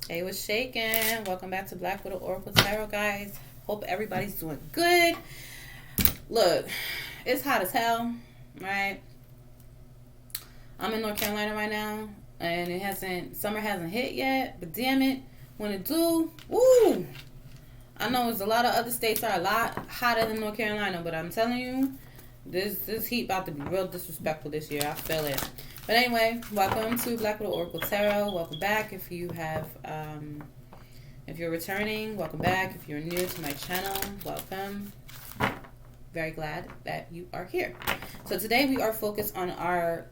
Hey, what's shaking? Welcome back to Black Widow Oracle Tarot, guys. Hope everybody's doing good. Look, it's hot as hell, right? I'm in North Carolina right now, and summer hasn't hit yet, but damn it, when it do, woo! I know there's a lot of other states are a lot hotter than North Carolina, but I'm telling you, this heat about to be real disrespectful this year. I feel it. But anyway, welcome to Black Widow Oracle Tarot. Welcome back if you have, if you're returning, welcome back. If you're new to my channel, welcome. Very glad that you are here. So today we are focused on our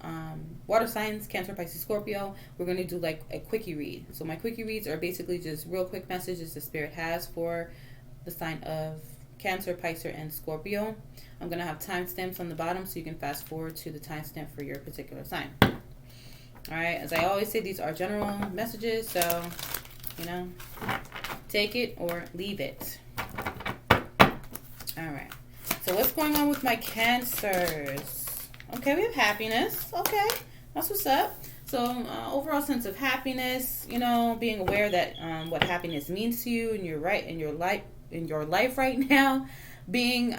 water signs, Cancer, Pisces, Scorpio. We're going to do like a quickie read. So my quickie reads are basically just real quick messages the Spirit has for the sign of Cancer, Pisces, and Scorpio. I'm going to have timestamps on the bottom so you can fast forward to the timestamp for your particular sign. Alright, as I always say, these are general messages, so, you know, take it or leave it. Alright, so what's going on with my Cancers? Okay, we have happiness. Okay, that's what's up. So, overall sense of happiness, you know, being aware that what happiness means to you and your life right now, being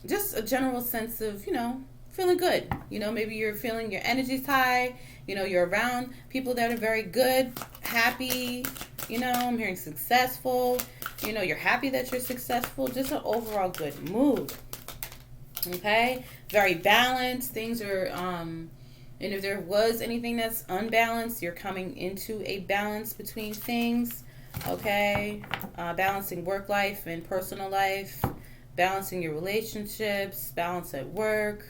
just a general sense of, you know, feeling good. You know, maybe you're feeling your energy's high. You know, you're around people that are very good, happy. You know, I'm hearing successful. You know, you're happy that you're successful. Just an overall good mood. Okay? Very balanced. Things are, and if there was anything that's unbalanced, you're coming into a balance between things. Okay? Balancing work life and personal life. Balancing your relationships, balance at work.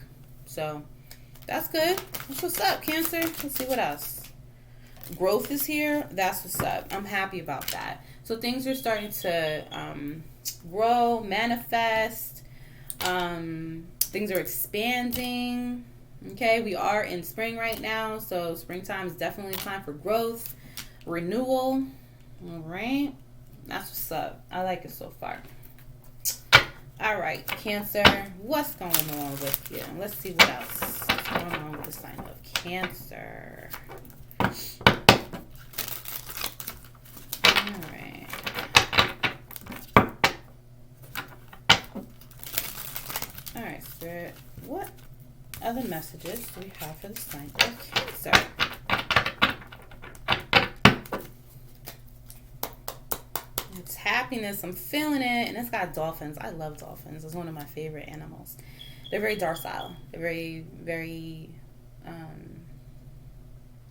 So that's good. That's what's up, Cancer. Let's see what else. Growth is here. That's what's up. I'm happy about that. So things are starting to grow, manifest. Things are expanding. Okay, we are in spring right now. So springtime is definitely time for growth, renewal. All right. That's what's up. I like it so far. All right, Cancer, what's going on with you? Let's see what else is going on with the sign of Cancer. All right. All right, Spirit, what other messages do we have for the sign of Cancer? It's happiness. I'm feeling it. And it's got dolphins. I love dolphins. It's one of my favorite animals. They're very docile. They're very, very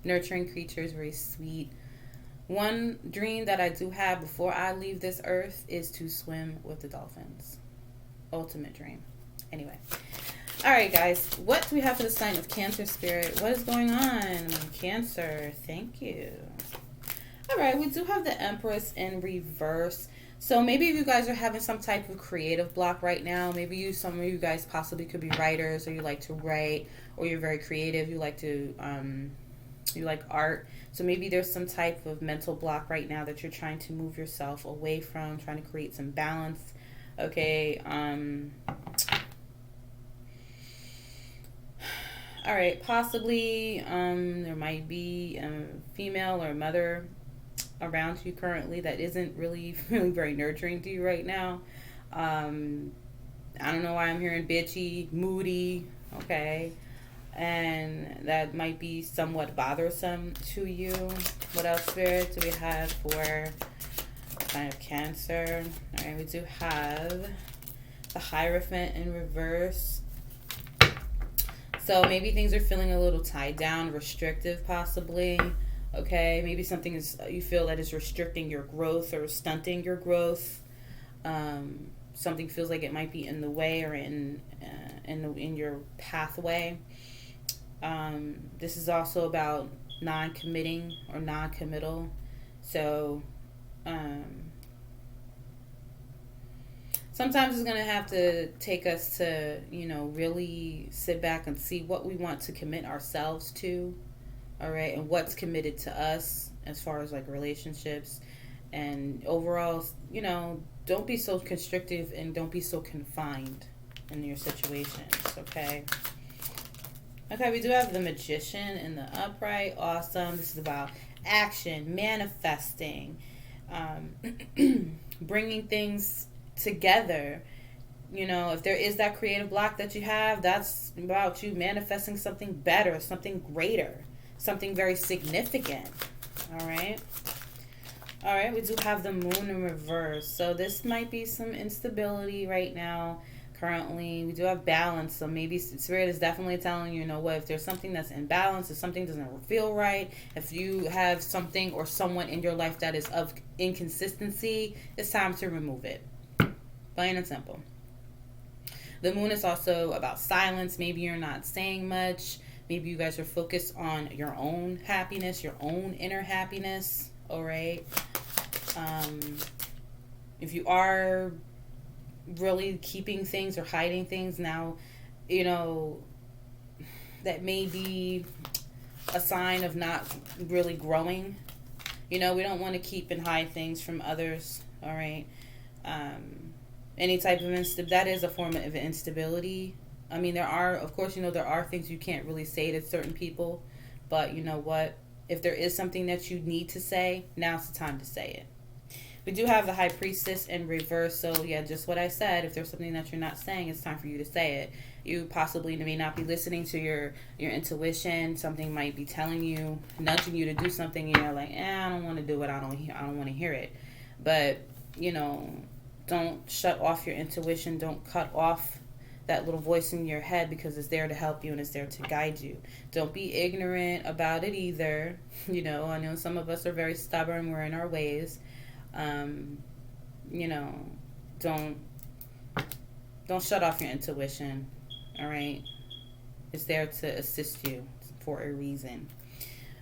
nurturing creatures. Very sweet. One dream that I do have before I leave this earth is to swim with the dolphins. Ultimate dream. Anyway. Alright, guys. What do we have for the sign of Cancer, Spirit? What is going on? Cancer. Thank you. Alright, we do have the Empress in reverse. So maybe if you guys are having some type of creative block right now, maybe some of you guys possibly could be writers, or you like to write, or you're very creative, you like to, you like art. So maybe there's some type of mental block right now that you're trying to move yourself away from, trying to create some balance. Okay, alright, possibly, there might be a female or a mother around you currently that isn't really very nurturing to you right now. I don't know why I'm hearing bitchy, moody, okay, and that might be somewhat bothersome to you. What else, Spirit, do we have for kind of Cancer? All right, we do have the Hierophant in reverse. So maybe things are feeling a little tied down, restrictive possibly. Okay, maybe something is you feel that is restricting your growth or stunting your growth. Something feels like it might be in the way or in your pathway. This is also about non-committing or non-committal. So sometimes it's going to have to take us to, you know, really sit back and see what we want to commit ourselves to. All right, and what's committed to us as far as like relationships and overall, you know, don't be so constrictive and don't be so confined in your situations, okay? Okay, we do have the Magician in the upright. Awesome. This is about action, manifesting, bringing things together. You know, if there is that creative block that you have, that's about you manifesting something better, something greater, something very significant. All right. All right, we do have the moon in reverse. So this might be some instability right now. Currently, we do have balance. So maybe Spirit is definitely telling you, you know what, if there's something that's imbalanced, if something doesn't feel right, if you have something or someone in your life that is of inconsistency, it's time to remove it. Plain and simple. The moon is also about silence. Maybe you're not saying much. Maybe you guys are focused on your own happiness, your own inner happiness. All right. If you are really keeping things or hiding things now, you know, that may be a sign of not really growing. You know, we don't want to keep and hide things from others. All right. Any type of that is a form of instability. I mean, there are, of course, you know, there are things you can't really say to certain people, but you know what? If there is something that you need to say, now's the time to say it. We do have the High Priestess in reverse, so yeah, just what I said. If there's something that you're not saying, it's time for you to say it. You possibly may not be listening to your intuition. Something might be telling you, nudging you to do something, and you're like, I don't want to do it. I don't want to hear it. But you know, don't shut off your intuition. Don't cut off that little voice in your head, because it's there to help you and it's there to guide you. Don't be ignorant about it either. You know, I know some of us are very stubborn. We're in our ways. You know, don't shut off your intuition. All right. It's there to assist you for a reason.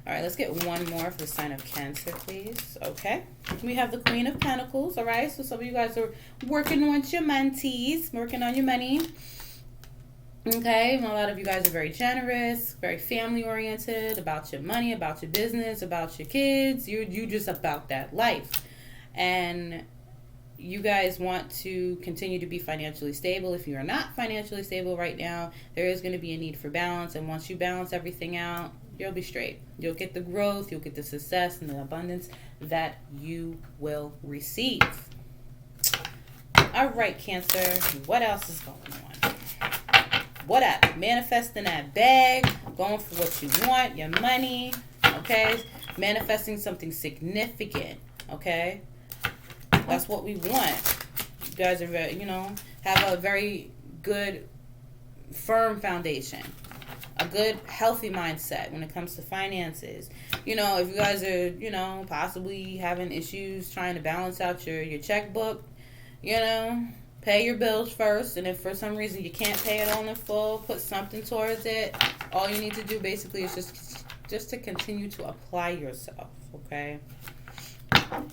All right, let's get one more for the sign of Cancer, please. Okay. We have the Queen of Pentacles, all right? So some of you guys are working on your mentees, working on your money. Okay, a lot of you guys are very generous, very family-oriented, about your money, about your business, about your kids. You're just about that life. And you guys want to continue to be financially stable. If you are not financially stable right now, there is going to be a need for balance. And once you balance everything out, you'll be straight. You'll get the growth, you'll get the success and the abundance that you will receive. All right, Cancer, what else is going on? What up? Manifesting that bag, going for what you want, your money, okay? Manifesting something significant, okay? That's what we want. You guys are very, you know, have a very good, firm foundation. A good, healthy mindset when it comes to finances. You know, if you guys are, you know, possibly having issues trying to balance out your checkbook, you know, pay your bills first. And if for some reason you can't pay it all in full, put something towards it. All you need to do basically is just to continue to apply yourself, okay? All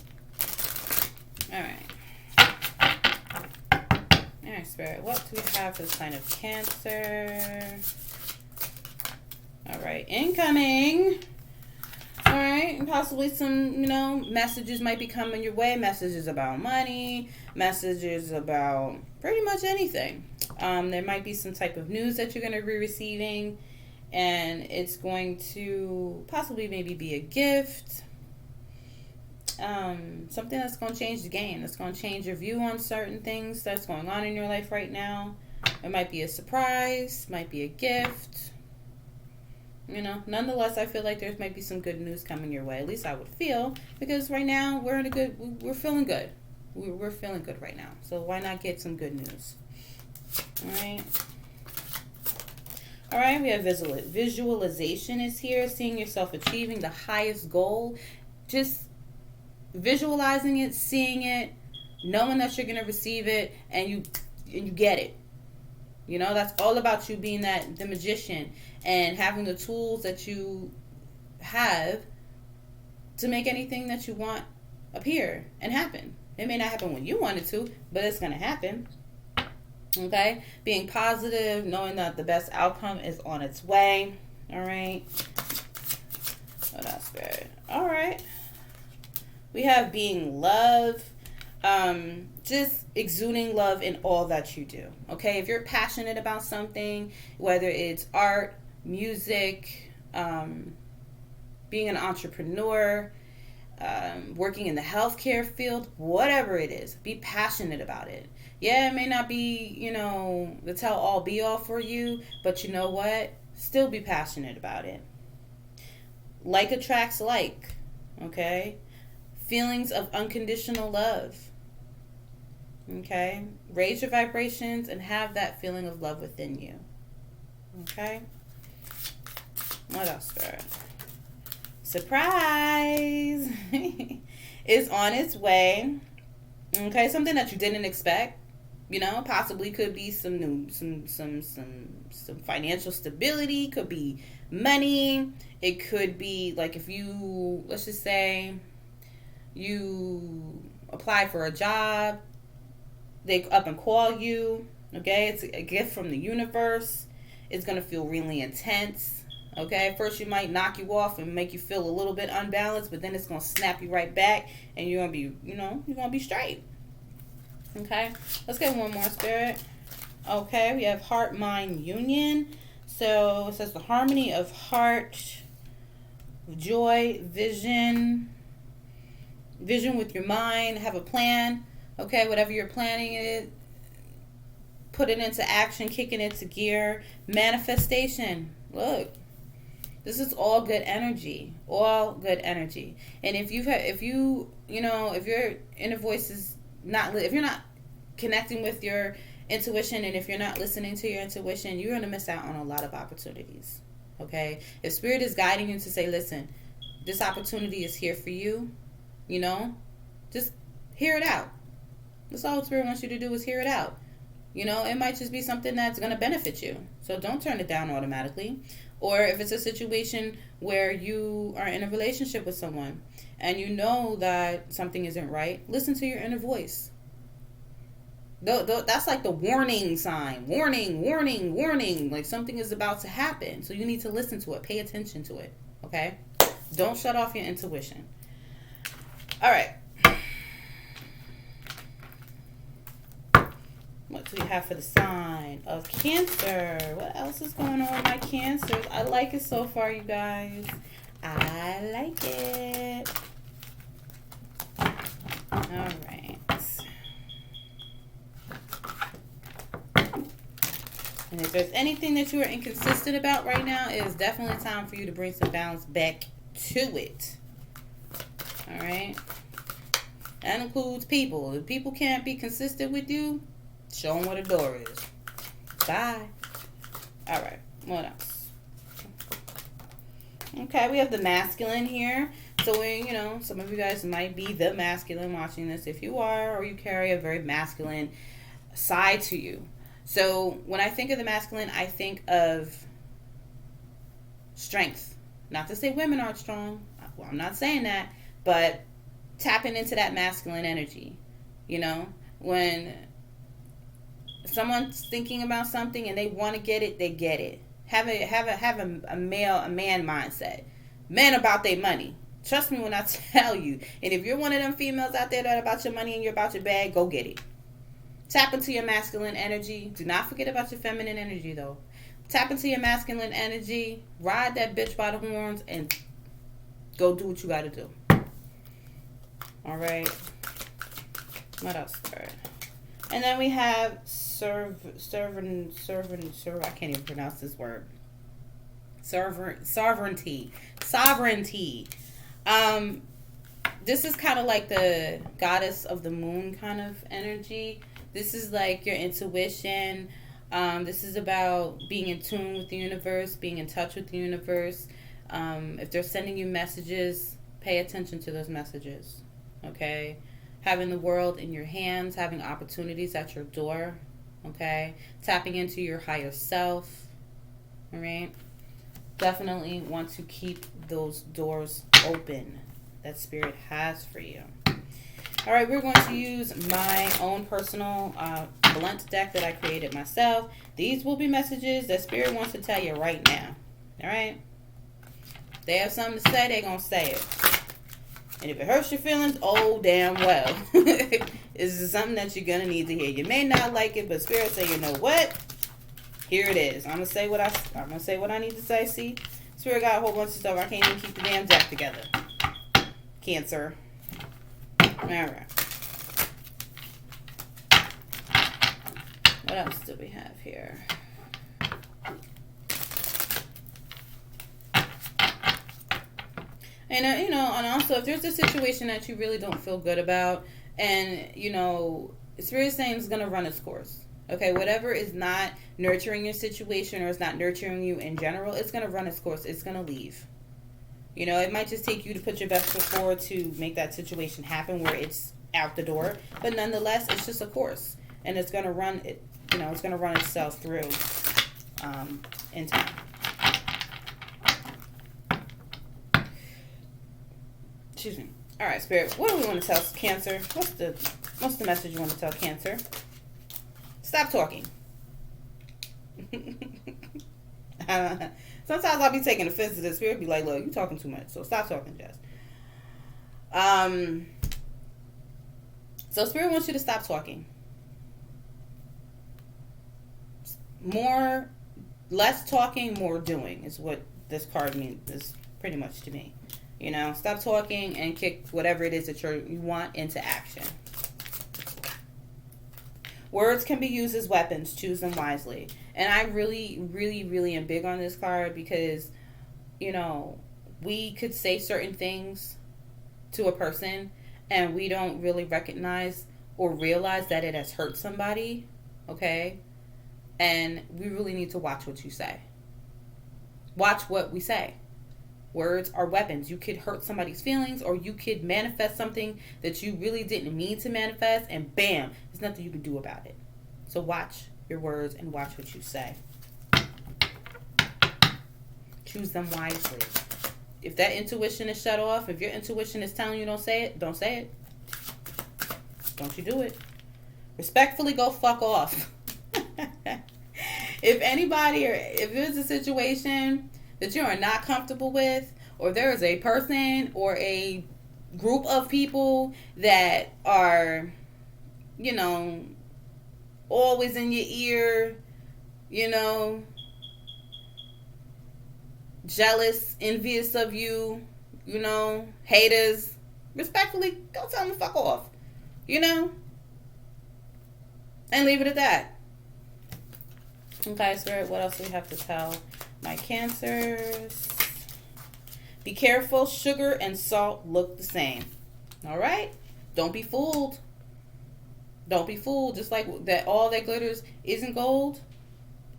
right. All right, Spirit, what do we have for the sign of Cancer? All right, incoming. All right, and possibly some, you know, messages might be coming your way. Messages about money, messages about pretty much anything. There might be some type of news that you're going to be receiving, and it's going to possibly maybe be a gift. Something that's going to change the game. That's going to change your view on certain things that's going on in your life right now. It might be a surprise, might be a gift. You know, nonetheless, I feel like there might be some good news coming your way. At least I would feel, because right now we're feeling good. We're feeling good right now. So why not get some good news? All right. All right, we have visualization is here. Seeing yourself achieving the highest goal. Just visualizing it, seeing it, knowing that you're going to receive it, and you get it. You know, that's all about you being the magician and having the tools that you have to make anything that you want appear and happen. It may not happen when you want it to, but it's going to happen. Okay? Being positive, knowing that the best outcome is on its way. All right? Oh, that's Spirit. All right. We have being love. Just exuding love in all that you do. Okay, if you're passionate about something, whether it's art, music, being an entrepreneur, working in the healthcare field, whatever it is, be passionate about it. Yeah, it may not be, the tell all be all for you, but you know what? Still be passionate about it. Like attracts like, okay? Feelings of unconditional love, okay? Raise your vibrations and have that feeling of love within you, okay? What else, Spirit? Surprise is on its way. Okay, something that you didn't expect. Possibly could be some financial stability. Could be money. It could be like if you, let's just say, you apply for a job, they up and call you. Okay, it's a gift from the universe. It's gonna feel really intense. Okay, first you might knock you off and make you feel a little bit unbalanced, but then it's gonna snap you right back, and you're gonna be, you're gonna be straight. Okay, let's get one more, Spirit. Okay, we have heart-mind union. So it says the harmony of heart, joy, vision with your mind. Have a plan. Okay, whatever you're planning it, put it into action, kicking it to gear. Manifestation. Look. This is all good energy. All good energy. And if your inner voice is not, if you're not connecting with your intuition, and if you're not listening to your intuition, you're going to miss out on a lot of opportunities. Okay? If Spirit is guiding you to say, listen, this opportunity is here for you, just hear it out. That's all Spirit wants you to do, is hear it out. It might just be something that's going to benefit you. So don't turn it down automatically. Or if it's a situation where you are in a relationship with someone and you know that something isn't right, listen to your inner voice. That's like the warning sign. Warning, warning, warning. Like something is about to happen. So you need to listen to it. Pay attention to it. Okay? Don't shut off your intuition. All right. What do we have for the sign of Cancer? What else is going on with my Cancers? I like it so far, you guys. I like it. All right. And if there's anything that you are inconsistent about right now, it is definitely time for you to bring some balance back to it. All right? That includes people. If people can't be consistent with you, show them where the door is. Bye. All right. What else? Okay, we have the masculine here. So, some of you guys might be the masculine watching this. If you are, or you carry a very masculine side to you. So, when I think of the masculine, I think of strength. Not to say women aren't strong. Well, I'm not saying that. But tapping into that masculine energy. When someone's thinking about something and they want to get it, they get it. Have a man mindset. Men about their money. Trust me when I tell you. And if you're one of them females out there that about your money and you're about your bag, go get it. Tap into your masculine energy. Do not forget about your feminine energy, though. Tap into your masculine energy. Ride that bitch by the horns and go do what you got to do. All right. What else? All right. And then we have sovereignty. I can't even pronounce this word. Sovereignty. This is kind of like the goddess of the moon kind of energy. This is like your intuition. This is about being in tune with the universe, being in touch with the universe. If they're sending you messages, pay attention to those messages. Okay? Having the world in your hands, having opportunities at your door. Okay? Tapping into your higher self. All right? Definitely want to keep those doors open that Spirit has for you. All right, we're going to use my own personal blunt deck that I created myself. These will be messages that Spirit wants to tell you right now. All right? If they have something to say, they're going to say it. And if it hurts your feelings, oh, damn well. This is something that you're going to need to hear. You may not like it, but Spirit say, you know what? Here it is. I'm going to say what I need to say. See? Spirit got a whole bunch of stuff. I can't even keep the damn deck together. Cancer. Alright. What else do we have here? And, you know, and also if there's a situation that you really don't feel good about, and, you know, Spirit is saying it's going to run its course. Okay, whatever is not nurturing your situation or is not nurturing you in general, it's going to run its course. It's going to leave. You know, it might just take you to put your best foot forward to make that situation happen where it's out the door. But nonetheless, it's just a course. And it's going to run it, you know, it's going to run itself through in time. Excuse me. All right, Spirit, what do we want to tell Cancer? What's the message you want to tell Cancer? Stop talking. Sometimes I'll be taking offense to this. Spirit be like, look, you talking too much, so stop talking, Jess. So Spirit wants you to stop talking. Less talking, more doing is what this card means, is pretty much to me. You know, stop talking and kick whatever it is that you want into action. Words can be used as weapons. Choose them wisely. And I really, really, really am big on this card because, you know, we could say certain things to a person and we don't really recognize or realize that it has hurt somebody. Okay? And we really need to watch what you say. Watch what we say. Words are weapons. You could hurt somebody's feelings, or you could manifest something that you really didn't mean to manifest, and bam, there's nothing you can do about it. So watch your words and watch what you say. Choose them wisely. If that intuition is shut off, if your intuition is telling you don't say it, don't say it. Don't you do it. Respectfully go fuck off. If anybody, or if there's a situation that you are not comfortable with, or there is a person or a group of people that are, you know, always in your ear, you know, jealous, envious of you, you know, haters, respectfully, go tell them to fuck off, you know, and leave it at that. Okay, Spirit, what else do we have to tell my Cancers? Be careful. Sugar and salt look the same. All right? Don't be fooled. Don't be fooled. Just like that, all that glitters isn't gold.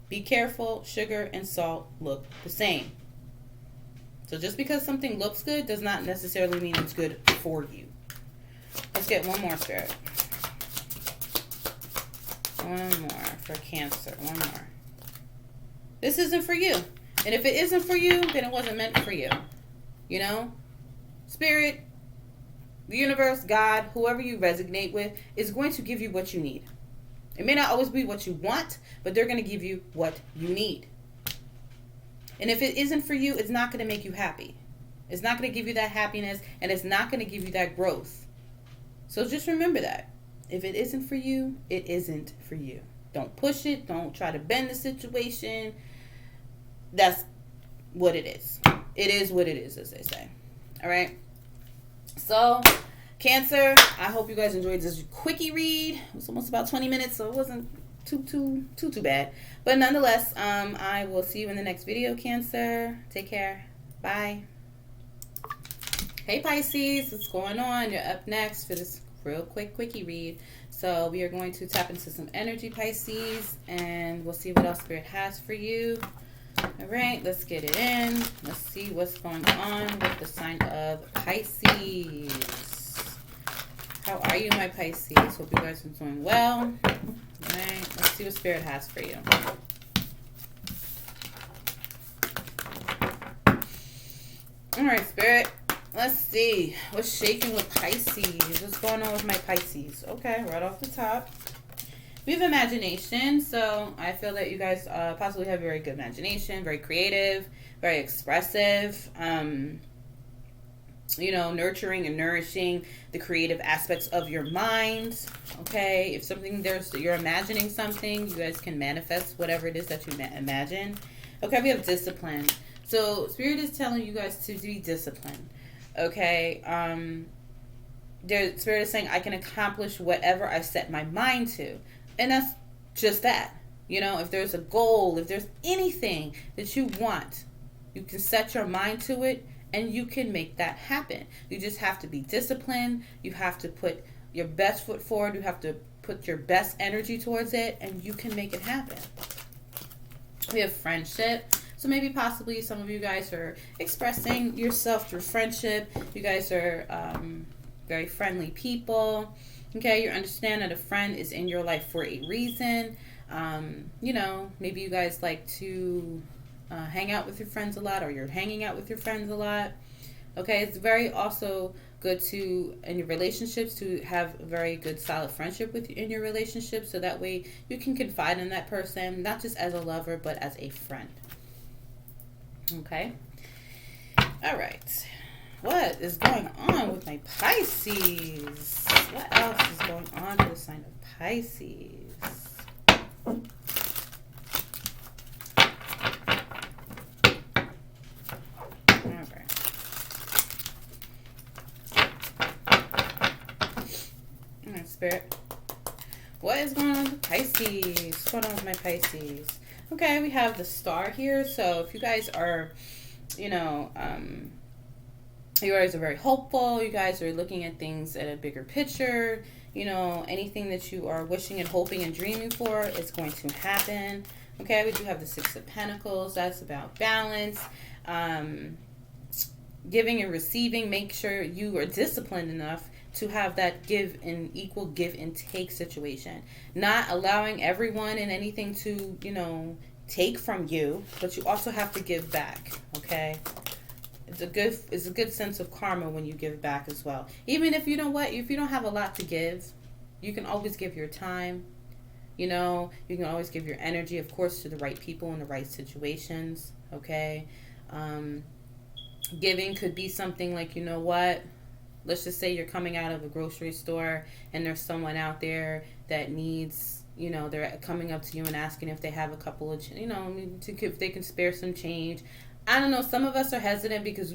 Be careful. Sugar and salt look the same. So just because something looks good does not necessarily mean it's good for you. Let's get one more, Spirit. One more for Cancer. One more. This isn't for you. And if it isn't for you, then it wasn't meant for you. You know? Spirit, the universe, God, whoever you resonate with, is going to give you what you need. It may not always be what you want, but they're going to give you what you need. And if it isn't for you, it's not going to make you happy. It's not going to give you that happiness, and it's not going to give you that growth. So just remember that. If it isn't for you, it isn't for you. Don't push it. Don't try to bend the situation. That's what it is. It is what it is, as they say. All right. So, Cancer, I hope you guys enjoyed this quickie read. It was almost about 20 minutes, so it wasn't too bad. But nonetheless, I will see you in the next video, Cancer. Take care. Bye. Hey, Pisces, what's going on? You're up next for this real quick quickie read. So we are going to tap into some energy, Pisces, and we'll see what else Spirit has for you. All right, let's get it in. Let's see what's going on with the sign of Pisces. How are you, my Pisces? Hope you guys are doing well. All right, let's see what Spirit has for you. All right, Spirit. Let's see. What's shaking with Pisces? What's going on with my Pisces? Okay, right off the top. We have imagination, so I feel that you guys possibly have very good imagination, very creative, very expressive, you know, nurturing and nourishing the creative aspects of your mind, okay? If you're imagining something, you guys can manifest whatever it is that you imagine. Okay, we have discipline. So Spirit is telling you guys to be disciplined. Okay. Spirit is saying I can accomplish whatever I set my mind to. And that's just that. If there's a goal, if there's anything that you want, you can set your mind to it and you can make that happen. You just have to be disciplined. You have to put your best foot forward. You have to put your best energy towards it, and you can make it happen. We have friendship. So maybe possibly some of you guys are expressing yourself through friendship. You guys are very friendly people. Okay, you understand that a friend is in your life for a reason. Maybe you guys like to hang out with your friends a lot, or you're hanging out with your friends a lot. Okay, it's very also good to, in your relationships, to have a very good solid friendship in your relationship, so that way you can confide in that person, not just as a lover, but as a friend. Okay? All right. What is going on with my Pisces? What else is going on with the sign of Pisces? Spirit. What is going on with Pisces? What's going on with my Pisces? Okay, we have the star here. So if you guys are, you guys are very hopeful. You guys are looking at things at a bigger picture. Anything that you are wishing and hoping and dreaming for is going to happen. Okay, we do have the Six of Pentacles. That's about balance. Giving and receiving. Make sure you are disciplined enough to have that equal give and take situation. Not allowing everyone and anything to, take from you, but you also have to give back. Okay? It's a good sense of karma when you give back as well. Even if you don't have a lot to give, you can always give your time. You can always give your energy, of course, to the right people in the right situations. Okay? Giving could be something like, let's just say you're coming out of a grocery store and there's someone out there that needs, they're coming up to you and asking if they have a couple of, if they can spare some change. I don't know. Some of us are hesitant because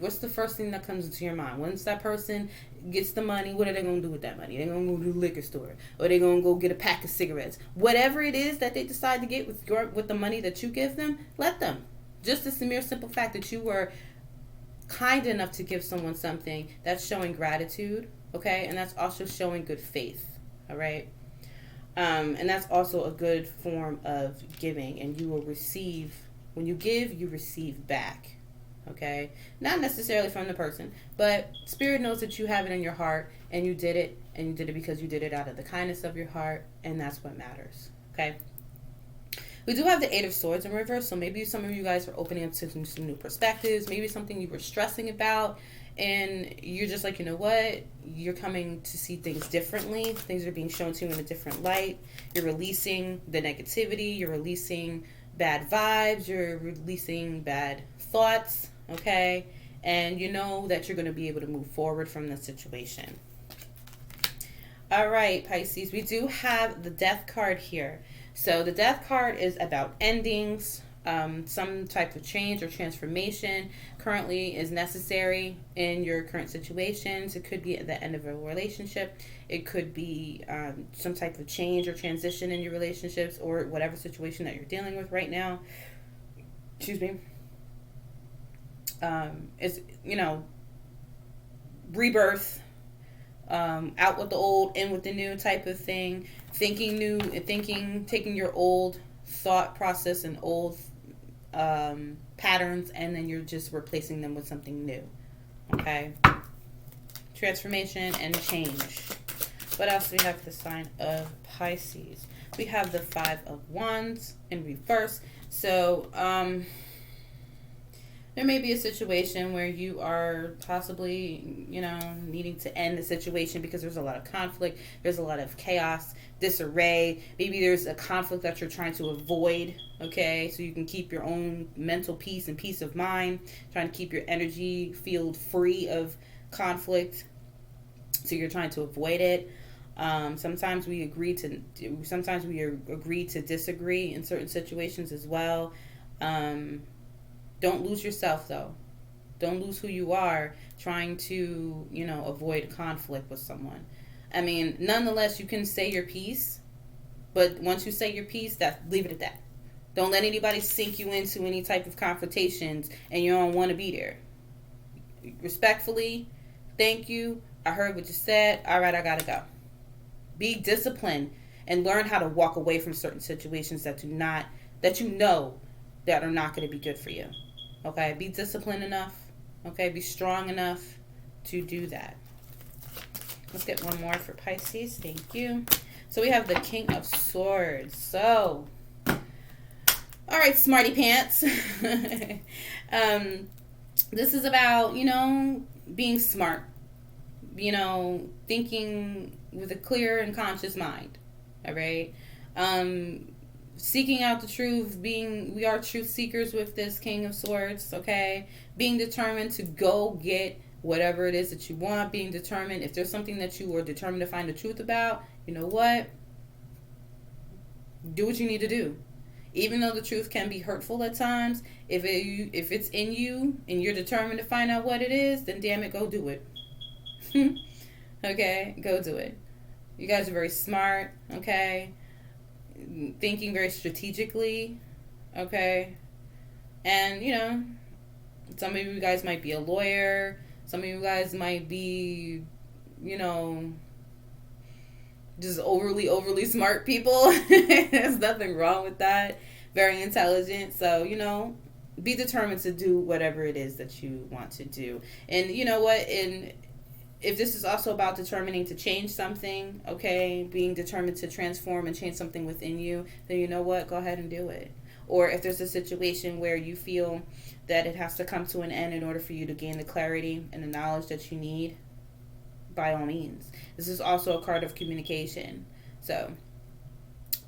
what's the first thing that comes into your mind? Once that person gets the money, what are they going to do with that money? They're going to go to the liquor store, or they're going to go get a pack of cigarettes. Whatever it is that they decide to get with the money that you give them, let them. Just the mere simple fact that you were kind enough to give someone something, that's showing gratitude, okay? And that's also showing good faith, all right? And that's also a good form of giving, and you will receive, when you give, you receive back, okay? Not necessarily from the person, but Spirit knows that you have it in your heart, and you did it because you did it out of the kindness of your heart, and that's what matters, okay? We do have the Eight of Swords in reverse, so maybe some of you guys are opening up to some new perspectives, maybe something you were stressing about, and you're just like, you're coming to see things differently. Things are being shown to you in a different light. You're releasing the negativity, you're releasing bad vibes, you're releasing bad thoughts, okay? And you know that you're going to be able to move forward from the situation. All right, Pisces, we do have the Death card here. So the Death card is about endings. Some type of change or transformation currently is necessary in your current situations. It could be at the end of a relationship. It could be some type of change or transition in your relationships or whatever situation that you're dealing with right now. Excuse me. It's, rebirth. Out with the old, in with the new type of thing. Thinking new, taking your old thought process and old patterns, and then you're just replacing them with something new. Okay? Transformation and change. What else do we have for the sign of Pisces? We have the Five of Wands in reverse. So, there may be a situation where you are possibly, needing to end the situation because there's a lot of conflict. There's a lot of chaos, disarray. Maybe there's a conflict that you're trying to avoid, okay? So you can keep your own mental peace and peace of mind, trying to keep your energy field free of conflict. So you're trying to avoid it. Sometimes we agree to disagree in certain situations as well. Don't lose yourself, though. Don't lose who you are trying to, avoid conflict with someone. I mean, nonetheless, you can say your piece, but once you say your piece, leave it at that. Don't let anybody sink you into any type of confrontations and you don't want to be there. Respectfully, thank you. I heard what you said. All right, I gotta go. Be disciplined and learn how to walk away from certain situations that you know that are not going to be good for you. Okay, be disciplined enough. Okay, be strong enough to do that. Let's get one more for Pisces. Thank you. So we have the King of Swords. So, all right, smarty pants. This is about, being smart. Thinking with a clear and conscious mind. All right. Seeking out the truth, we are truth seekers with this King of Swords, okay? Being determined to go get whatever it is that you want, being determined, if there's something that you are determined to find the truth about, you know what? Do what you need to do. Even though the truth can be hurtful at times, if it's in you and you're determined to find out what it is, then damn it, go do it. Okay? Go do it. You guys are very smart, okay? Thinking very strategically, okay? And, some of you guys might be a lawyer. Some of you guys might be, just overly smart people. There's nothing wrong with that. Very intelligent. So, be determined to do whatever it is that you want to do. And you know what? If this is also about determining to change something, okay, being determined to transform and change something within you, then you know what? Go ahead and do it. Or if there's a situation where you feel that it has to come to an end in order for you to gain the clarity and the knowledge that you need, by all means. This is also a card of communication. So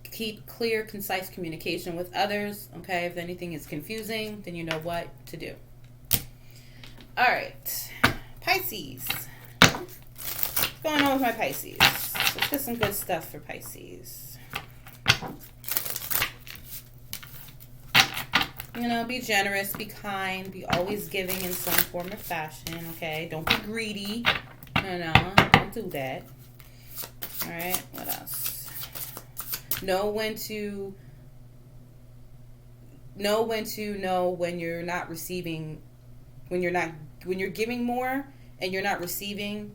keep clear, concise communication with others, okay? If anything is confusing, then you know what to do. All right, Pisces. What's going on with my Pisces? Let's get some good stuff for Pisces. Be generous, be kind, be always giving in some form or fashion, okay? Don't be greedy. Don't do that. All right, what else? Know when you're not receiving, when you're giving more and you're not receiving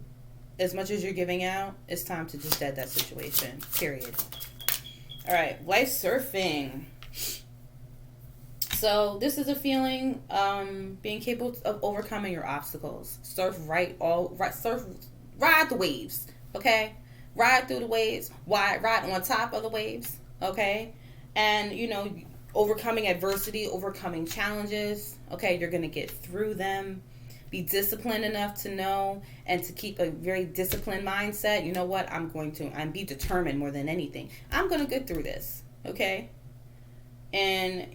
as much as you're giving out. It's time to just dead that situation, period. All right, life surfing. So this is a feeling, being capable of overcoming your obstacles. Ride the waves, okay? Ride through the waves, ride on top of the waves, okay? And, overcoming adversity, overcoming challenges, okay? You're going to get through them. Be disciplined enough to know and to keep a very disciplined mindset. You know what? I'm be determined more than anything. I'm going to get through this, okay? And,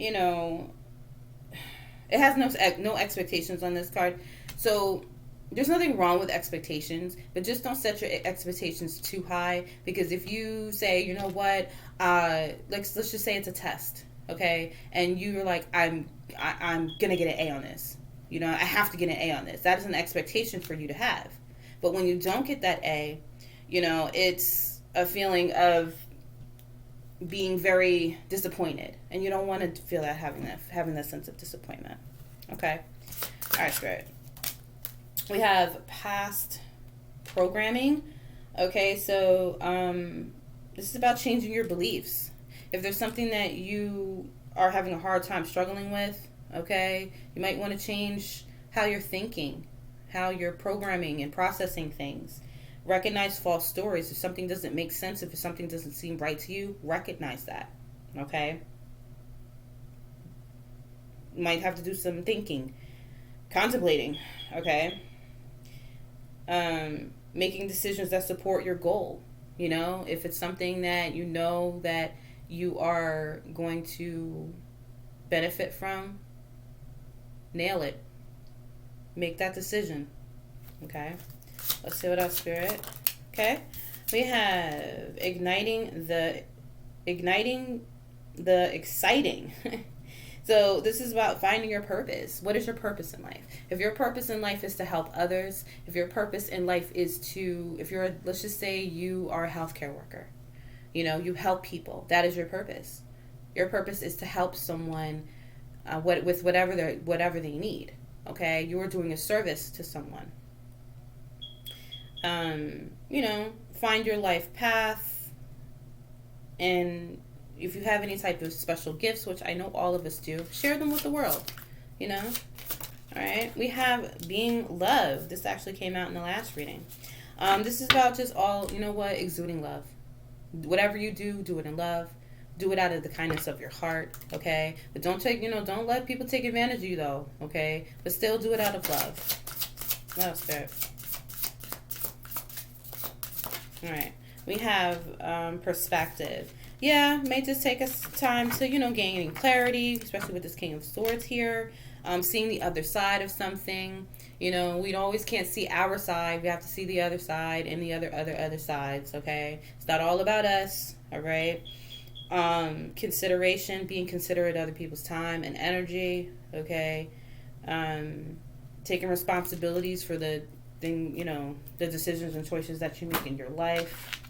it has no expectations on this card. So there's nothing wrong with expectations, but just don't set your expectations too high, because if you say, you know what, let's just say it's a test, okay? And you're like, I'm going to get an A on this. I have to get an A on this. That is an expectation for you to have. But when you don't get that A, it's a feeling of being very disappointed, and you don't want to feel that, having that sense of disappointment. Okay. All right, Spirit. We have past programming. Okay, so this is about changing your beliefs. If there's something that you are having a hard time struggling with, okay, you might want to change how you're thinking, how you're programming and processing things. Recognize false stories. If something doesn't make sense, if something doesn't seem right to you, recognize that, okay? You might have to do some thinking, contemplating, okay? Making decisions that support your goal. If it's something that that you are going to benefit from, nail it. Make that decision, okay? Let's see what else, Spirit. Okay, we have igniting the exciting. So this is about finding your purpose. What is your purpose in life? If your purpose in life is to help others, if your purpose in life is to, let's just say you are a healthcare worker, you help people. That is your purpose. Your purpose is to help someone with whatever they need. Okay, you are doing a service to someone. Find your life path, and if you have any type of special gifts, which I know all of us do, share them with the world, All right. We have being loved. This actually came out in the last reading. This is about just exuding love. Whatever you do, do it in love. Do it out of the kindness of your heart, okay? But don't let people take advantage of you, though, okay? But still do it out of love. What else, Spirit? All right. We have perspective. Yeah, may just take us time to, gaining clarity, especially with this King of Swords here. Seeing the other side of something. We always can't see our side. We have to see the other side and the other sides, okay? It's not all about us, all right? Consideration, being considerate of other people's time and energy, okay? Taking responsibilities for the the decisions and choices that you make in your life.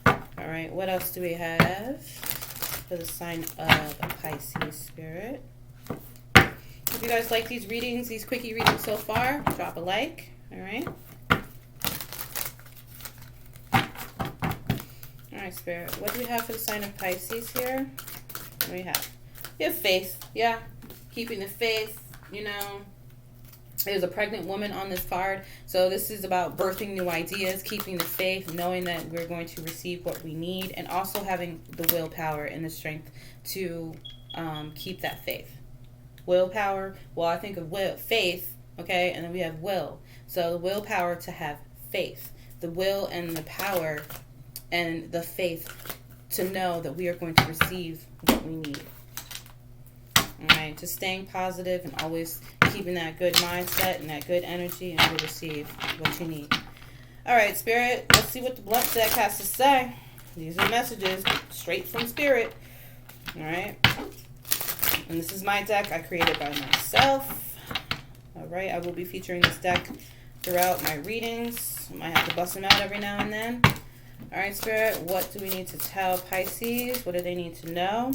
All right, what else do we have for the sign of a Pisces, Spirit? If you guys like these readings, these quickie readings so far, drop a like, all right? All right, Spirit, what do you have for the sign of Pisces here? What do you have? You have faith, yeah, keeping the faith, There's a pregnant woman on this card. So this is about birthing new ideas, keeping the faith, knowing that we're going to receive what we need, and also having the willpower and the strength to keep that faith. Willpower, well, I think of faith, okay, and then we have will. So the willpower to have faith, the will and the power and the faith to know that we are going to receive what we need. All right, just staying positive and always keeping that good mindset and that good energy, and you'll receive what you need. All right, Spirit, let's see what the blunt deck has to say. These are messages straight from Spirit. All right. And this is my deck I created by myself. All right, I will be featuring this deck throughout my readings. I might have to bust them out every now and then. All right, Spirit, what do we need to tell Pisces? What do they need to know?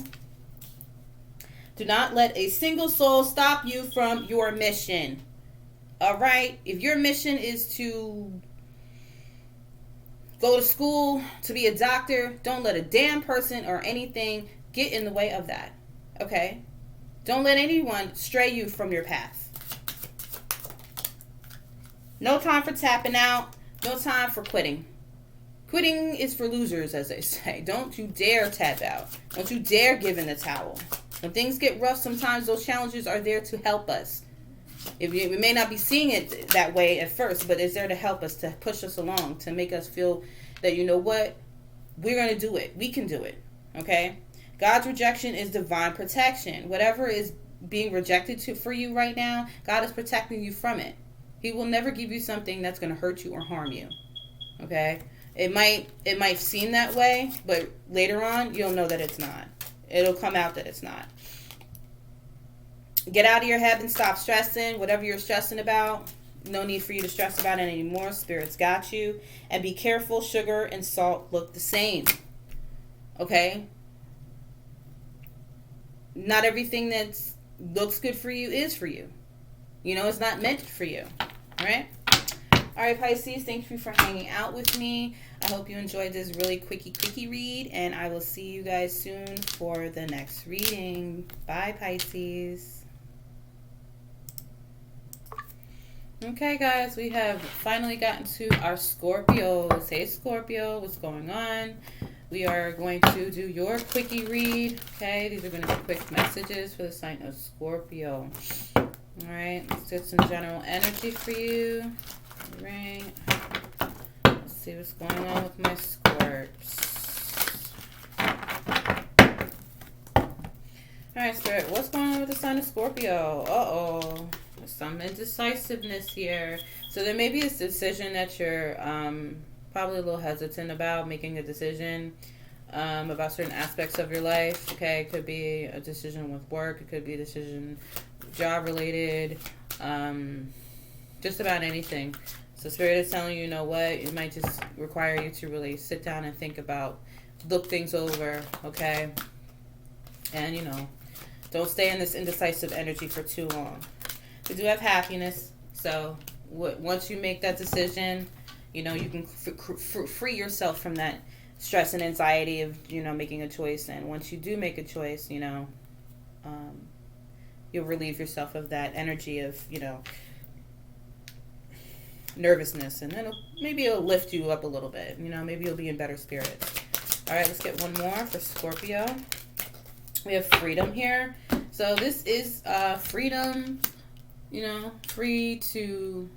Do not let a single soul stop you from your mission. All right? If your mission is to go to school, to be a doctor, don't let a damn person or anything get in the way of that. Okay? Don't let anyone stray you from your path. No time for tapping out. No time for quitting. Quitting is for losers, as they say. Don't you dare tap out. Don't you dare give in the towel. When things get rough, sometimes those challenges are there to help us. We may not be seeing it that way at first, but it's there to help us, to push us along, to make us feel that, you know what, we're going to do it. We can do it. Okay? God's rejection is divine protection. Whatever is being rejected for you right now, God is protecting you from it. He will never give you something that's going to hurt you or harm you. Okay? It might seem that way, but later on, you'll know that it's not. It'll come out that it's not. Get out of your head and stop stressing. Whatever you're stressing about, no need for you to stress about it anymore. Spirit's got you. And be careful, sugar and salt look the same. Okay? Not everything that looks good for you is for you. It's not meant for you. All right? All right, Pisces, thank you for hanging out with me. I hope you enjoyed this really quickie read, and I will see you guys soon for the next reading. Bye, Pisces. Okay, guys, we have finally gotten to our Scorpios. Hey, Scorpio, what's going on? We are going to do your quickie read. Okay, these are going to be quick messages for the sign of Scorpio. All right, let's get some general energy for you. All right. Let's see what's going on with my Scorps. All right, Spirit, what's going on with the sign of Scorpio? Uh-oh. There's some indecisiveness here. So there may be a decision that you're probably a little hesitant about making a decision. about certain aspects of your life. Okay, it could be a decision with work. It could be a decision job related. Just about anything. So Spirit is telling you, you know what, it might just require you to really sit down and think about, look things over, okay? And, you know, don't stay in this indecisive energy for too long. We do have happiness. So once you make that decision, you know, you can free yourself from that stress and anxiety of, you know, making a choice. And once you do make a choice, you know, you'll relieve yourself of that energy of, you know, nervousness, and then maybe it'll lift you up a little bit. You know, maybe you'll be in better spirits. All right, let's get one more for Scorpio. We have freedom here. So this is freedom, you know, free to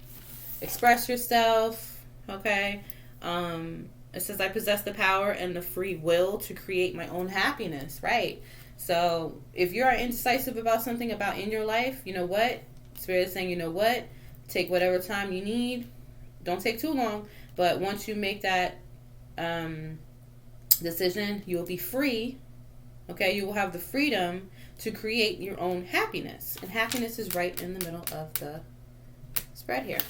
express yourself, okay? It says, I possess the power and the free will to create my own happiness, right? So if you're indecisive about something about in your life, you know what? Spirit is saying, you know what? Take whatever time you need. Don't take too long. But once you make that decision, you'll be free. Okay? You will have the freedom to create your own happiness. And happiness is right in the middle of the spread here.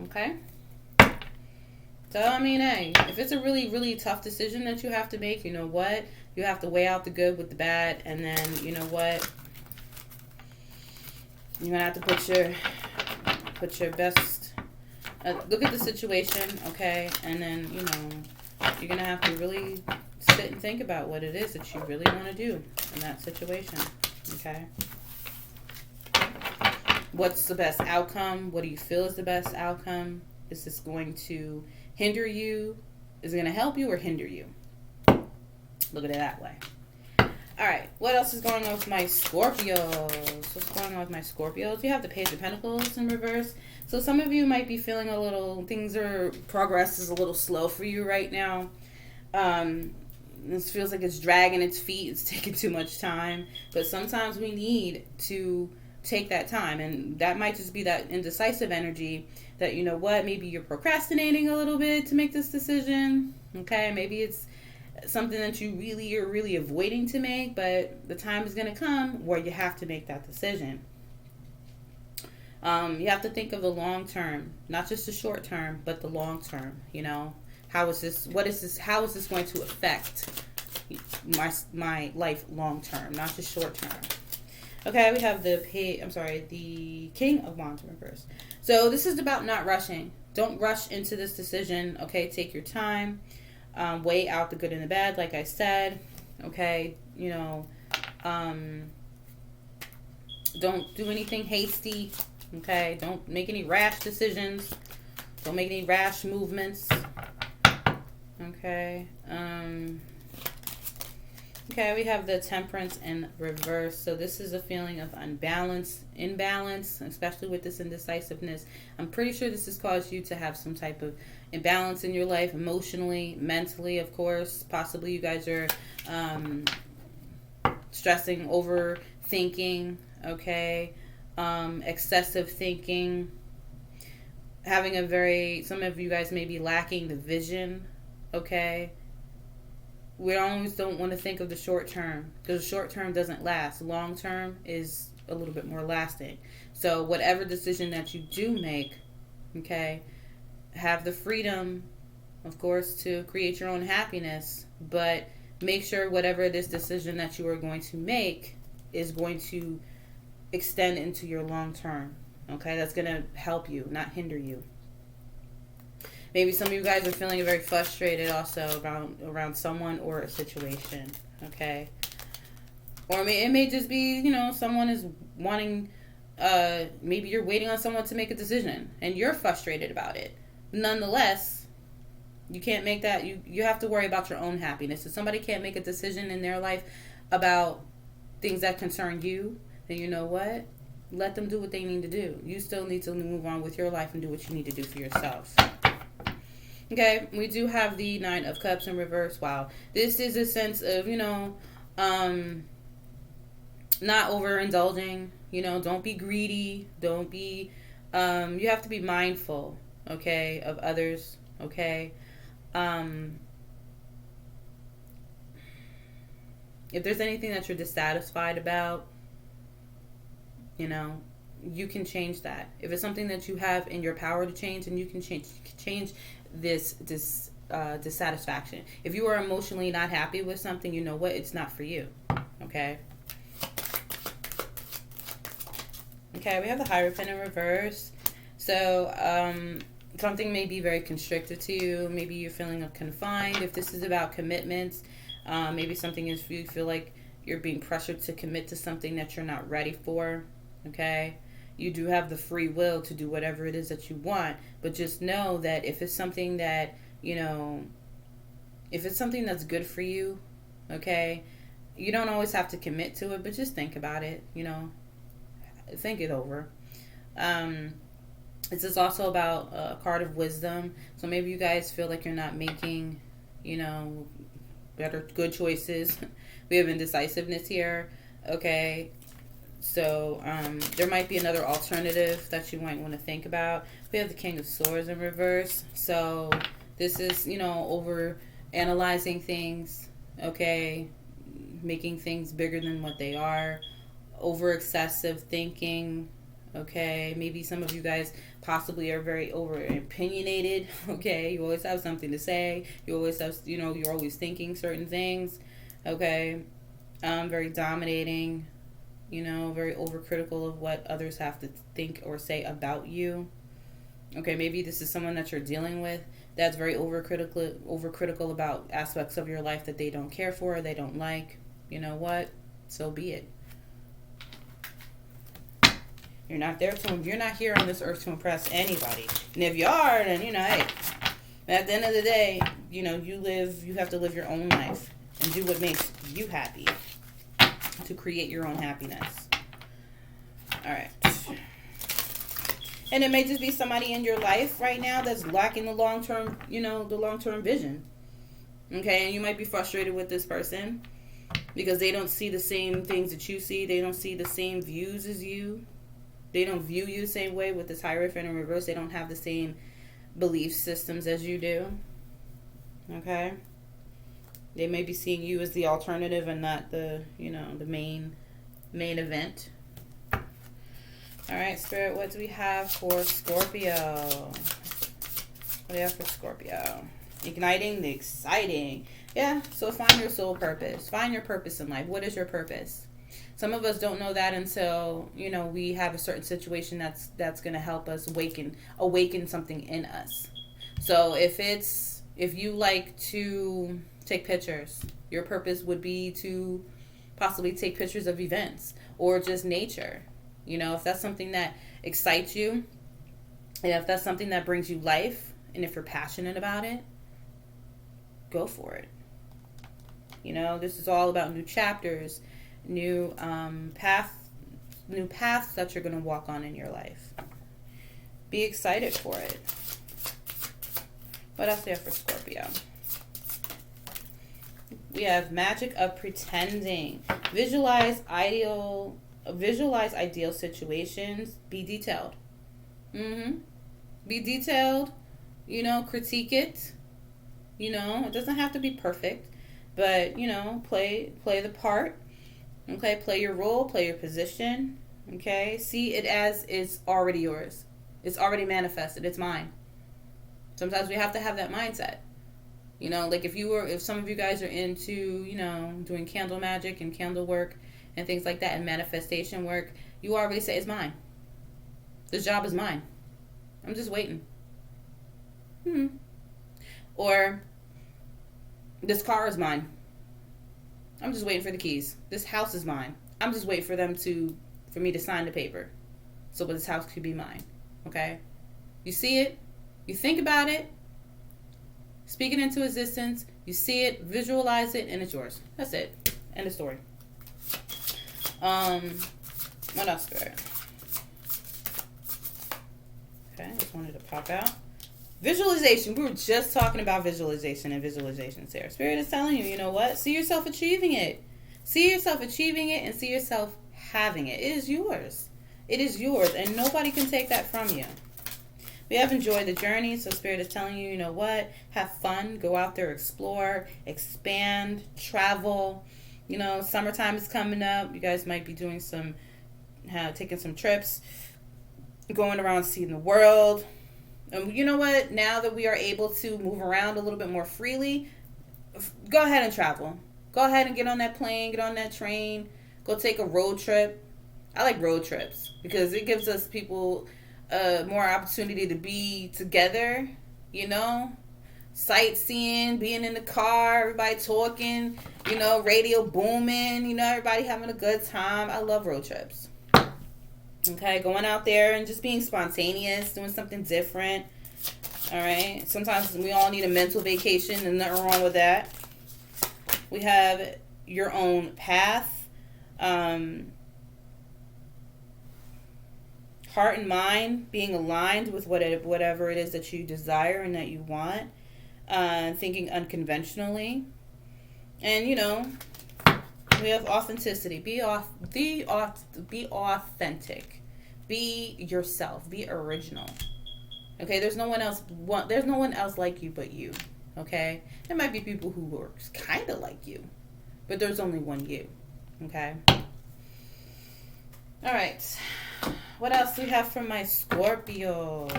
Okay? So, I mean, hey, if it's a really, really tough decision that you have to make, you know what? You have to weigh out the good with the bad. And then, you know what? You're going to have to put your best, look at the situation, okay? And then, you know, you're going to have to really sit and think about what it is that you really want to do in that situation, okay? What's the best outcome? What do you feel is the best outcome? Is this going to hinder you? Is it going to help you or hinder you? Look at it that way. All right, what else is going on with my Scorpios? What's going on with my Scorpios? You have the Page of Pentacles in reverse. So some of you might be feeling a little, progress is a little slow for you right now. This feels like it's dragging its feet. It's taking too much time. But sometimes we need to take that time. And that might just be that indecisive energy that, you know what, maybe you're procrastinating a little bit to make this decision. Okay, maybe it's something that you really are really avoiding to make, but the time is going to come where you have to make that decision. You have to think of the long term, not just the short term, but the long term. You know, how is this going to affect my life long term, not just short term? Okay, we have the King of Wands in reverse. So this is about not rushing. Don't rush into this decision. Okay, take your time. Weigh out the good and the bad, like I said. Okay, you know, don't do anything hasty. Okay, don't make any rash decisions. Don't make any rash movements. Okay. Okay, we have the Temperance in reverse. So this is a feeling of imbalance, especially with this indecisiveness. I'm pretty sure this has caused you to have some type of imbalance in your life, emotionally, mentally, of course. Possibly you guys are stressing, overthinking, okay, excessive thinking, some of you guys may be lacking the vision, okay. We always don't want to think of the short term, because the short term doesn't last. Long term is a little bit more lasting. So whatever decision that you do make, okay, have the freedom, of course, to create your own happiness, but make sure whatever this decision that you are going to make is going to extend into your long term. Okay, that's going to help you, not hinder you. Maybe some of you guys are feeling very frustrated also around someone or a situation, okay? Or it may just be, you know, someone is wanting, maybe you're waiting on someone to make a decision and you're frustrated about it. Nonetheless, you can't make that, you have to worry about your own happiness. If somebody can't make a decision in their life about things that concern you, then you know what? Let them do what they need to do. You still need to move on with your life and do what you need to do for yourself. Okay, we do have the Nine of Cups in reverse. Wow. This is a sense of, you know, not overindulging. You know, don't be greedy. Don't be, you have to be mindful, okay, of others, okay? If there's anything that you're dissatisfied about, you know, you can change that. If it's something that you have in your power to change, and you can change this dissatisfaction. If you are emotionally not happy with something, you know what? It's not for you. Okay? Okay, we have the Hierophant in reverse. So, something may be very constricted to you. Maybe you're feeling confined. If this is about commitments, maybe something is you feel like you're being pressured to commit to something that you're not ready for. Okay? You do have the free will to do whatever it is that you want, but just know that if it's something that, you know, if it's something that's good for you, okay, you don't always have to commit to it, but just think about it, you know, think it over. This is also about a card of wisdom. So maybe you guys feel like you're not making, you know, good choices. We have indecisiveness here. Okay. So there might be another alternative that you might want to think about. We have the King of Swords in reverse. So this is, you know, over analyzing things. Okay. Making things bigger than what they are. Over excessive thinking. Okay, maybe some of you guys possibly are very over opinionated. Okay, you always have something to say. You always have, you know, you're always thinking certain things. Okay, very dominating. You know, very overcritical of what others have to think or say about you. Okay, maybe this is someone that you're dealing with that's very overcritical about aspects of your life that they don't care for or they don't like. You know what? So be it. You're not you're not here on this earth to impress anybody. And if you are, then, you know, hey, at the end of the day, you know, you have to live your own life and do what makes you happy to create your own happiness. All right. And it may just be somebody in your life right now that's lacking the long-term, you know, the long-term vision. Okay, and you might be frustrated with this person because they don't see the same things that you see. They don't see the same views as you. They don't view you the same way with this Hierophant in reverse. They don't have the same belief systems as you do. Okay? They may be seeing you as the alternative and not the, you know, the main event. All right, Spirit, what do we have for Scorpio? What do we have for Scorpio? Igniting the exciting. Yeah, so find your soul purpose. Find your purpose in life. What is your purpose? Some of us don't know that until, you know, we have a certain situation that's going to help us awaken something in us. So if you like to take pictures, your purpose would be to possibly take pictures of events or just nature. You know, if that's something that excites you, and if that's something that brings you life, and if you're passionate about it, go for it. You know, this is all about new chapters, new paths that you're going to walk on in your life. Be excited for it. What else do we have for Scorpio? We have Magic of Pretending. Visualize ideal situations. Be detailed. Be detailed. You know, critique it. You know, it doesn't have to be perfect, but, you know, play the part. Okay, play your role, play your position. Okay, see it as it's already yours. It's already manifested. It's mine. Sometimes we have to have that mindset. You know, like if some of you guys are into, you know, doing candle magic and candle work and things like that and manifestation work, you already say it's mine. This job is mine. I'm just waiting. Or this car is mine. I'm just waiting for the keys. This house is mine. I'm just waiting for me to sign the paper. So this house could be mine. Okay? You see it. You think about it. Speak it into existence. You see it. Visualize it. And it's yours. That's it. End of story. What else, Spirit? Okay. Just wanted to pop out. Visualization. We were just talking about visualization and visualizations here. Spirit is telling you, you know what? See yourself achieving it. See yourself achieving it and see yourself having it. It is yours. It is yours, and nobody can take that from you. We have enjoyed the journey, so Spirit is telling you, you know what? Have fun. Go out there, explore, expand, travel. You know, summertime is coming up. You guys might be doing taking some trips, going around seeing the world. And you know what? Now that we are able to move around a little bit more freely, go ahead and travel. Go ahead and get on that plane, get on that train, go take a road trip. I like road trips because it gives us people more opportunity to be together, you know, sightseeing, being in the car, everybody talking, you know, radio booming, you know, everybody having a good time. I love road trips. Okay, going out there and just being spontaneous, doing something different. All right, sometimes we all need a mental vacation, and nothing wrong with that. We have your own path. Heart and mind being aligned with whatever it is that you desire and that you want. Thinking unconventionally. And, you know, we have authenticity. Be authentic. Be yourself. Be original. Okay, there's no one else like you but you. Okay? There might be people who work kind of like you, but there's only one you. Okay? All right. What else do we have from my Scorpios?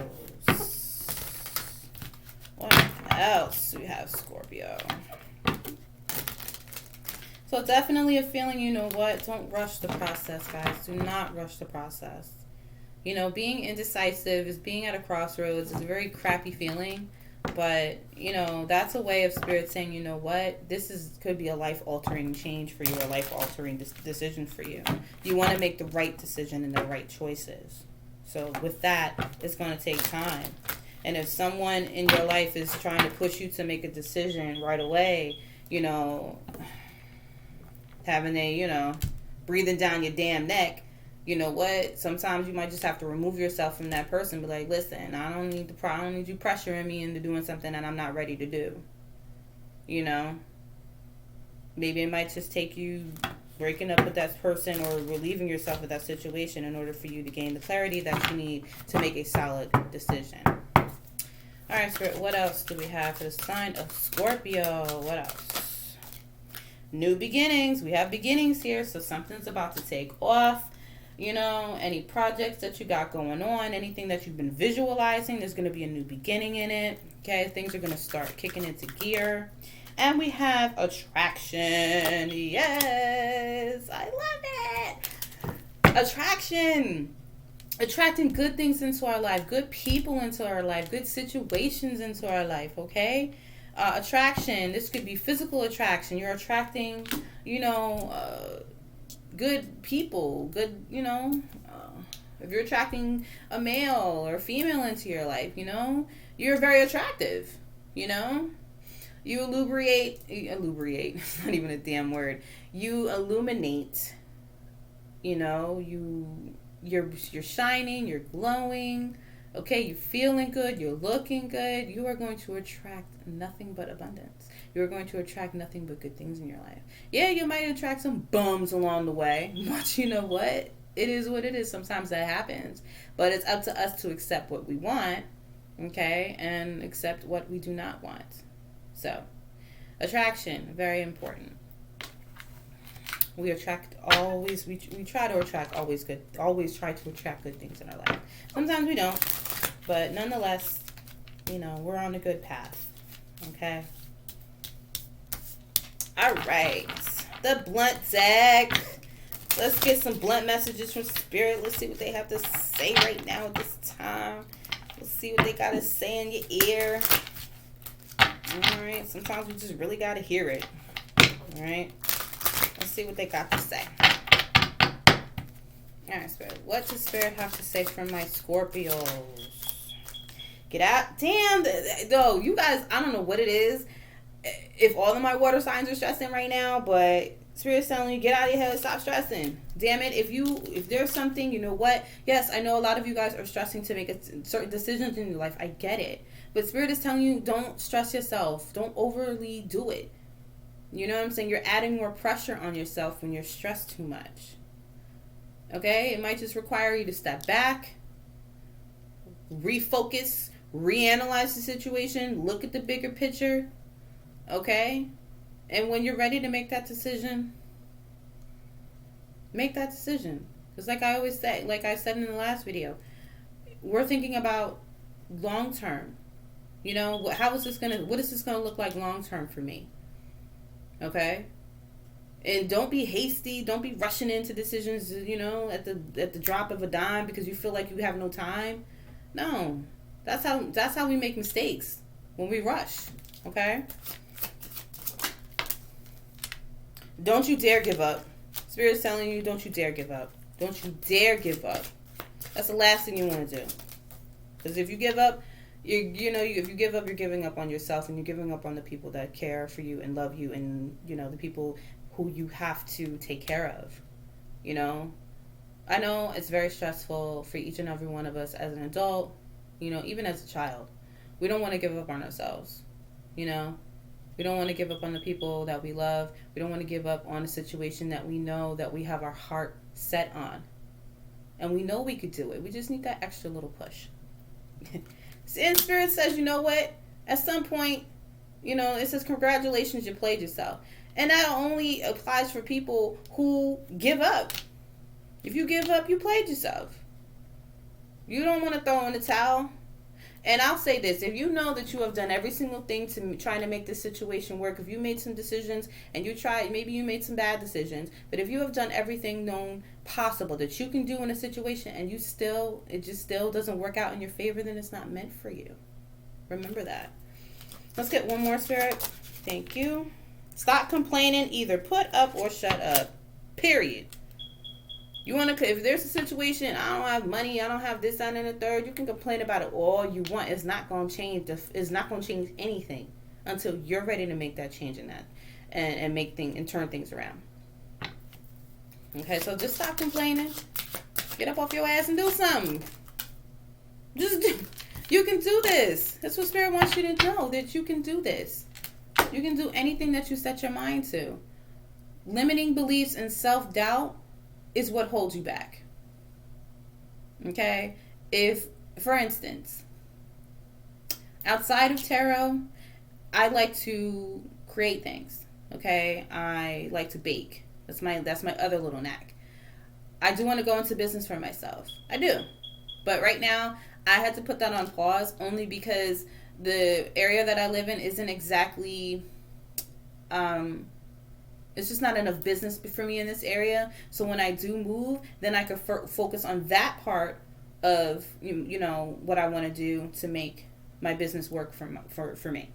What else do we have, Scorpio? So definitely a feeling, you know what? Don't rush the process, guys. Do not rush the process. You know, being indecisive is being at a crossroads. It's a very crappy feeling. But, you know, that's a way of Spirit saying, you know what? Could be a life-altering change for you, a life-altering decision for you. You want to make the right decision and the right choices. So with that, it's going to take time. And if someone in your life is trying to push you to make a decision right away, you know, breathing down your damn neck, you know what? Sometimes you might just have to remove yourself from that person. Be like, listen, I don't need you pressuring me into doing something that I'm not ready to do. You know? Maybe it might just take you breaking up with that person or relieving yourself of that situation in order for you to gain the clarity that you need to make a solid decision. All right, Spirit, what else do we have for the sign of Scorpio? What else? New beginnings. We have beginnings here, so something's about to take off. You know, any projects that you got going on, anything that you've been visualizing, there's going to be a new beginning in it. Okay, things are going to start kicking into gear. And we have attraction. Yes, I love it. Attraction. Attracting good things into our life, good people into our life, good situations into our life, okay? Attraction. This could be physical attraction. You're attracting, you know, good people, good, you know, if you're attracting a male or female into your life, you know, you're very attractive, you know, you illuminate, it's not even a damn word, you illuminate, you know, you're shining, you're glowing, okay, you're feeling good, you're looking good, you are going to attract nothing but abundance. You're going to attract nothing but good things in your life. Yeah, you might attract some bums along the way, but you know what? It is what it is. Sometimes that happens. But it's up to us to accept what we want, okay, and accept what we do not want. So, attraction, very important. We try to attract always try to attract good things in our life. Sometimes we don't, but nonetheless, you know, we're on a good path, okay? All right, the blunt deck. Let's get some blunt messages from Spirit. Let's see what they have to say right now at this time. Let's see what they got to say in your ear. All right, sometimes we just really got to hear it. All right, let's see what they got to say. All right, Spirit. What does Spirit have to say from my Scorpios? Get out. Damn, though, you guys, I don't know what it is. If all of my water signs are stressing right now, but Spirit's telling you, get out of your head, stop stressing. Damn it, if there's something, you know what? Yes, I know a lot of you guys are stressing to make certain decisions in your life. I get it. But Spirit is telling you, don't stress yourself. Don't overly do it. You know what I'm saying? You're adding more pressure on yourself when you're stressed too much. Okay? It might just require you to step back, refocus, reanalyze the situation, look at the bigger picture. Okay? And when you're ready to make that decision, Make that decision. Because like I always say, like I said in the last video, we're thinking about long term. You know, what is this gonna look like long term for me? Okay? And don't be hasty. Don't be rushing into decisions, you know, at the drop of a dime because you feel like you have no time. No. That's how we make mistakes, when we rush. Okay? Don't you dare give up. Spirit's telling you, don't you dare give up. Don't you dare give up. That's the last thing you want to do. Because if you give up, if you give up, you're giving up on yourself, and you're giving up on the people that care for you and love you, and, you know, the people who you have to take care of. You know? I know it's very stressful for each and every one of us as an adult, you know, even as a child. We don't want to give up on ourselves, you know? We don't want to give up on the people that we love. We don't want to give up on a situation that we know that we have our heart set on. And we know we could do it. We just need that extra little push. And Spirit says, you know what? At some point, you know, it says, congratulations, you played yourself. And that only applies for people who give up. If you give up, you played yourself. You don't want to throw in the towel. And I'll say this, if you know that you have done every single thing to trying to make this situation work, if you made some decisions and maybe you made some bad decisions, but if you have done everything known possible that you can do in a situation and it just still doesn't work out in your favor, then it's not meant for you. Remember that. Let's get one more, Spirit. Thank you. Stop complaining. Either put up or shut up. Period. If there's a situation, I don't have money, I don't have this, that, and the third, you can complain about it all you want. It's not going to change. It's not going to change anything until you're ready to make that change in that and turn things around. Okay, so just stop complaining. Get up off your ass and do something. You can do this. That's what Spirit wants you to know, that you can do this. You can do anything that you set your mind to. Limiting beliefs and self-doubt is what holds you back. Okay? If, for instance, outside of tarot, I like to create things. Okay? I like to bake. That's my other little knack. I do want to go into business for myself. I do. But right now, I had to put that on pause only because the area that I live in isn't exactly it's just not enough business for me in this area. So when I do move, then I can focus on that part of, you know, what I want to do to make my business work for me.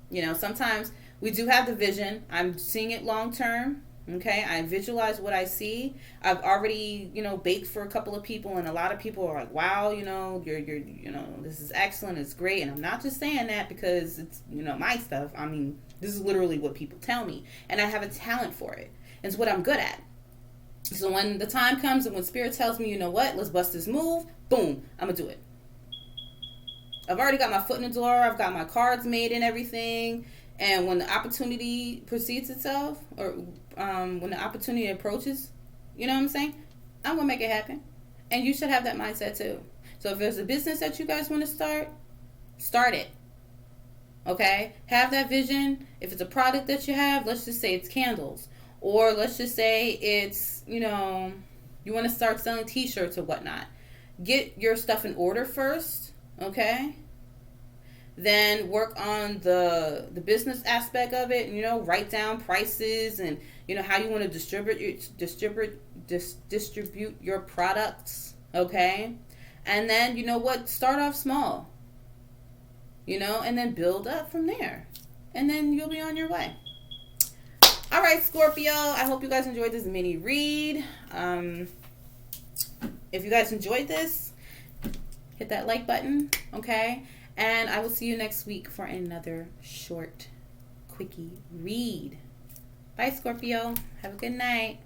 You know, sometimes we do have the vision. I'm seeing it long term. Okay, I visualize what I see. I've already, you know, baked for a couple of people, and a lot of people are like, "Wow, you know, you're, you know, this is excellent. It's great." And I'm not just saying that because it's, you know, my stuff. I mean, this is literally what people tell me, and I have a talent for it. It's what I'm good at. So when the time comes and when Spirit tells me, you know what, let's bust this move, boom, I'm gonna do it. I've already got my foot in the door. I've got my cards made and everything. And when the opportunity precedes itself, or when the opportunity approaches, you know what I'm saying? I'm going to make it happen. And you should have that mindset too. So if there's a business that you guys want to start it. Okay? Have that vision. If it's a product that you have, let's just say it's candles. Or let's just say it's, you know, you want to start selling t-shirts or whatnot. Get your stuff in order first. Okay? Then work on the business aspect of it, you know, write down prices and, you know, how you want to distribute your products, okay? And then, you know what, start off small, you know, and then build up from there. And then you'll be on your way. All right, Scorpio, I hope you guys enjoyed this mini read. If you guys enjoyed this, hit that like button, okay? And I will see you next week for another short, quickie read. Bye, Scorpio. Have a good night.